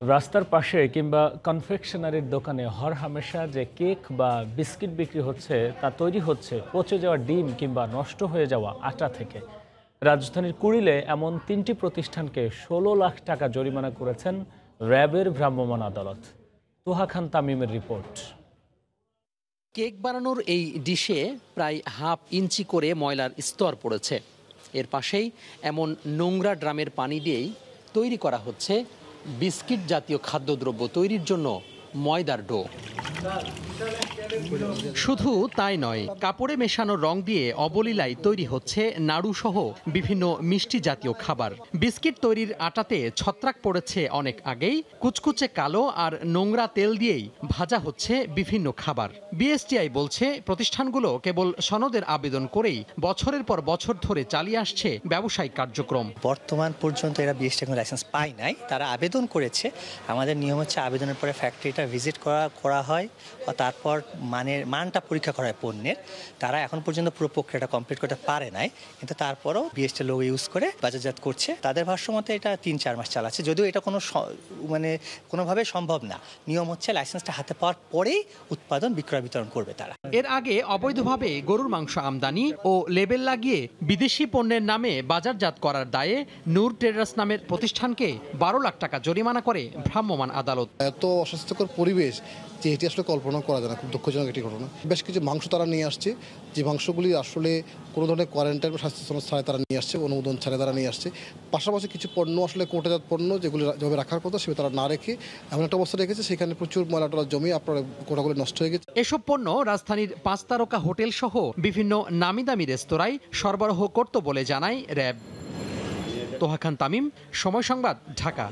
রাস্তার পাশে কিংবা কনফেকশনারির দোকানে হরহামেশা যে কেক বা বিস্কিট বিক্রি হচ্ছে তা তৈরি হচ্ছে পচে যাওয়া ডিম কিংবা নষ্ট হয়ে যাওয়া আটা থেকে। রাজধানীর কুড়িলে এমন ৩টি প্রতিষ্ঠানকে ১৬ লাখ টাকা জরিমানা করেছেন র্যাবের ভ্রাম্যমাণ আদালত। তোহা খান তামিমের রিপোর্ট। কেক বানানোর এই ডিশে প্রায় হাফ ইঞ্চি করে ময়লার স্তর পড়েছে। এর পাশেই এমন নোংরা ড্রামের পানি দিয়েই তৈরি করা হচ্ছে বিস্কিট জাতীয় খাদ্যদ্রব্য তৈরির জন্য ময়দার ডো। শুধু তাই নয়, কাপড়ে মেশানো রং দিয়ে অবলীলায় তৈরি হচ্ছে নাড়ু সহ বিভিন্ন মিষ্টি জাতীয় খাবার। বিস্কিট তৈরির আটাতে ছত্রাক পড়েছে অনেক আগেই। কুচকুচে কালো আর নোংরা তেল দিয়েই ভাজা হচ্ছে বিভিন্ন খাবার। বিএসটিআই বলছে প্রতিষ্ঠানগুলো কেবল সনদের আবেদন করেই বছরের পর বছর ধরে চালিয়ে আসছে ব্যবসায়িক কার্যক্রম। বর্তমান পর্যন্ত এরা বিএসটিআই কোনো লাইসেন্স পায় নাই, তারা আবেদন করেছে। আমাদের নিয়ম হচ্ছে আবেদনের পরে ফ্যাক্টরিটা ভিজিট করা হয়, তারপর মানটা পরীক্ষা করা হয় পণ্যের। তারা এখন পর্যন্ত পুরো প্রক্রিয়াটা কমপ্লিট করতে পারে নাই, কিন্তু তারপরও বিএসটিআই লোগো ইউজ করে বাজারজাত করছে। তাদের ভাষ্য মতে এটা ৩-৪ মাস চালাচ্ছে, যদিও এটা কোনোভাবে সম্ভব না। নিয়ম হচ্ছে লাইসেন্সটা হাতে পাওয়ার পরেই উৎপাদন বিক্রয় বিতরণ করবে তারা। এর আগে অবৈধভাবে গরুর মাংস আমদানি ও লেবেল লাগিয়ে বিদেশি পণ্যের নামে বাজারজাত করার দায়ে নূর ট্রেডার্স নামের প্রতিষ্ঠানকে ১২ লাখ টাকা জরিমানা করে ভ্রাম্যমাণ আদালত। এত অস্বাস্থ্যকর পরিবেশ যে এটি আসলে কল্পনা করা যায় না, খুব দুঃখজনক একটি ঘটনা। বেশ কিছু মাংস তারা নিয়ে আসছে, যে মাংসগুলি আসলে কোনো ধরনের কোয়ারেন্টাইন বা স্বাস্থ্য ছাড়াই তারা নিয়ে আসছে, অনুমোদন ছাড়াই তারা নিয়ে আসছে। পাশাপাশি কিছু পণ্য আসলে কোটাজাত পণ্য যেগুলি যেভাবে রাখার কথা সেভাবে তারা না রেখে এমন একটা অবস্থা রেখেছে সেখানে প্রচুর ময়লা টলা জমি আপনার কোটাগুলি নষ্ট হয়ে গেছে। এসব পণ্য রাজধানীর ৫ তারকা হোটেল সহ বিভিন্ন নামি দামি রেস্তোরাঁয় সরবরাহ করত বলে জানায় র্যাব। তোহা খান তামিম, সময় সংবাদ, ঢাকা।